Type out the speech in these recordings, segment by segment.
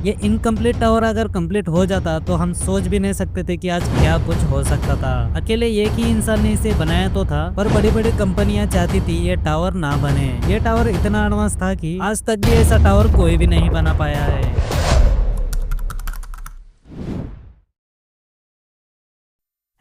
ये incomplete tower अगर complete हो जाता तो हम सोच भी नहीं सकते थे कि आज क्या कुछ हो सकता था। अकेले एक ही इंसान ने इसे बनाया तो था, पर बड़ी बड़ी कंपनियां चाहती थी ये टावर ना बने। ये टावर इतना एडवांस था कि आज तक भी ऐसा टावर कोई भी नहीं बना पाया है।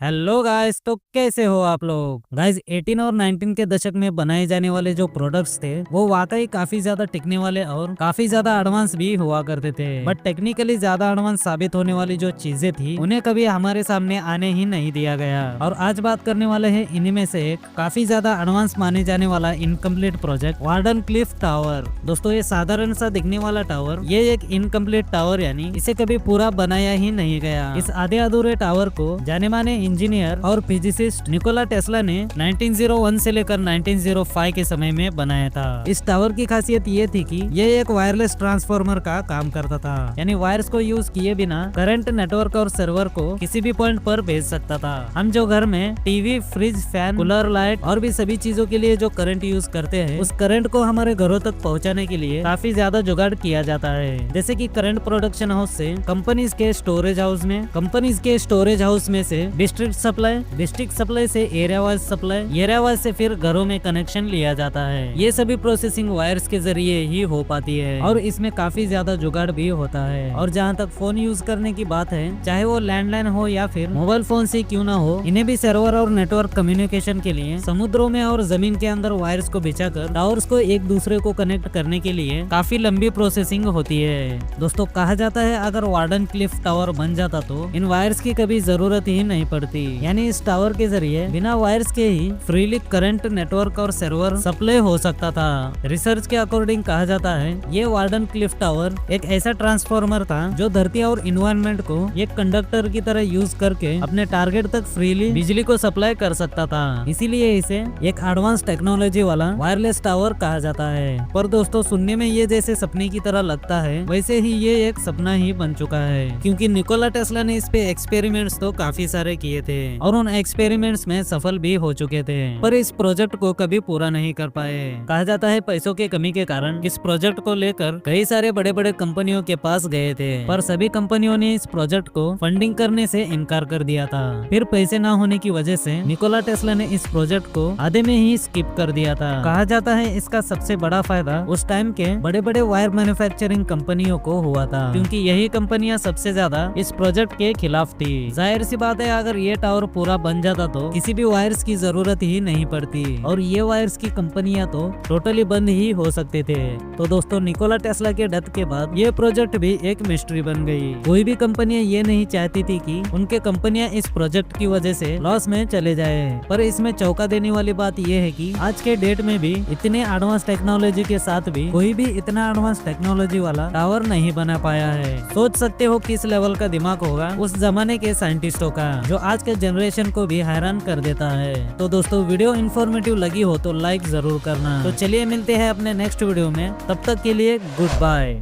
हेलो गाइस, तो कैसे हो आप लोग। गाइस 18 और 19 के दशक में बनाए जाने वाले जो प्रोडक्ट्स थे वो वाकई काफी ज्यादा टिकने वाले और काफी ज्यादा एडवांस भी हुआ करते थे। बट टेक्निकली ज्यादा एडवांस साबित होने वाली जो चीजें थी उन्हें कभी हमारे सामने आने ही नहीं दिया गया। और आज बात करने वाले हैं इन्हीं में से एक काफी ज्यादा एडवांस माने जाने वाला incomplete project warden Cliff tower. दोस्तों ये साधारण सा दिखने वाला टावर ये एक इनकम्प्लीट टावर यानी इसे कभी पूरा बनाया ही नहीं गया। इस आधे अधूरे टावर को जाने माने इंजीनियर और फिजिसिस्ट निकोला टेस्ला ने 1901 से लेकर 1905 के समय में बनाया था। इस टावर की खासियत ये थी कि ये एक वायरलेस ट्रांसफार्मर का काम करता था, यानी वायर्स को यूज किए बिना करंट नेटवर्क और सर्वर को किसी भी पॉइंट पर भेज सकता था। हम जो घर में TV, fridge, fan, cooler, light और भी सभी चीजों के लिए जो करंट यूज करते हैं उस करंट को हमारे घरों तक पहुँचाने के लिए काफी ज्यादा जुगाड़ किया जाता है। जैसे कि करंट प्रोडक्शन हाउस से कंपनीज के स्टोरेज हाउस में, कंपनीज के स्टोरेज हाउस में से डिस्ट्रिक्ट सप्लाई से area wise supply, area wise से फिर घरों में कनेक्शन लिया जाता है। ये सभी प्रोसेसिंग वायर्स के जरिए ही हो पाती है और इसमें काफी ज्यादा जुगाड़ भी होता है। और जहाँ तक फोन यूज करने की बात है, चाहे वो लैंडलाइन हो या फिर मोबाइल फोन से क्यों ना हो, इन्हें भी सर्वर और नेटवर्क कम्युनिकेशन के लिए समुद्रों में और जमीन के अंदर वायर्स को बिछाकर टावर्स को एक दूसरे को कनेक्ट करने के लिए काफी लंबी प्रोसेसिंग होती है। दोस्तों कहा जाता है अगर वार्डन क्लिफ टावर बन जाता तो इन वायर्स की कभी जरूरत ही नहीं पड़ती, यानी इस टावर के जरिए बिना वायर्स के ही फ्रीली करंट, नेटवर्क और सर्वर सप्लाई हो सकता था। रिसर्च के अकॉर्डिंग कहा जाता है ये वार्डन क्लिफ टावर एक ऐसा ट्रांसफार्मर था जो धरती और इन्वायरमेंट को एक कंडक्टर की तरह यूज करके अपने टारगेट तक फ्रीली बिजली को सप्लाई कर सकता था। इसीलिए इसे एक एडवांस टेक्नोलॉजी वाला वायरलेस टावर कहा जाता है। पर दोस्तों सुनने में ये जैसे सपने की तरह लगता है, वैसे ही ये एक सपना ही बन चुका है, क्योंकि निकोला टेस्ला ने इस पे एक्सपेरिमेंट्स तो काफी सारे किए थे और उन एक्सपेरिमेंट्स में सफल भी हो चुके थे, पर इस प्रोजेक्ट को कभी पूरा नहीं कर पाए। कहा जाता है पैसों की कमी के कारण इस प्रोजेक्ट को लेकर कई सारे बड़े बड़े कंपनियों के पास गए थे, पर सभी कंपनियों ने इस प्रोजेक्ट को फंडिंग करने से इनकार कर दिया था। फिर पैसे ना होने की वजह से निकोला टेस्ला ने इस प्रोजेक्ट को आधे में ही स्किप कर दिया था। कहा जाता है इसका सबसे बड़ा फायदा उस टाइम के बड़े बड़े वायर मैन्युफैक्चरिंग कंपनियों को हुआ था, क्योंकि यही कंपनियां सबसे ज्यादा इस प्रोजेक्ट के खिलाफ थी। जाहिर सी बात है अगर ये टावर पूरा बन जाता तो किसी भी वायर्स की जरूरत ही नहीं पड़ती और ये वायर्स की कंपनियां तो टोटली बंद ही हो सकते थे। तो दोस्तों निकोला टेस्ला के डेथ के बाद ये प्रोजेक्ट भी एक मिस्ट्री बन गई। कोई भी कंपनियां ये नहीं चाहती थी कि उनके कंपनियां इस प्रोजेक्ट की वजह से लॉस में चले जाए। पर इसमें चौंका देने वाली बात ये है कि आज के डेट में भी इतने एडवांस टेक्नोलॉजी के साथ भी कोई भी इतना एडवांस टेक्नोलॉजी वाला टावर नहीं बना पाया है। सोच सकते हो किस लेवल का दिमाग होगा उस जमाने के साइंटिस्टों का, जो आज के जनरेशन को भी हैरान कर देता है। तो दोस्तों वीडियो इन्फॉर्मेटिव लगी हो तो लाइक जरूर करना। तो चलिए मिलते हैं अपने नेक्स्ट वीडियो में, तब तक के लिए गुड बाय।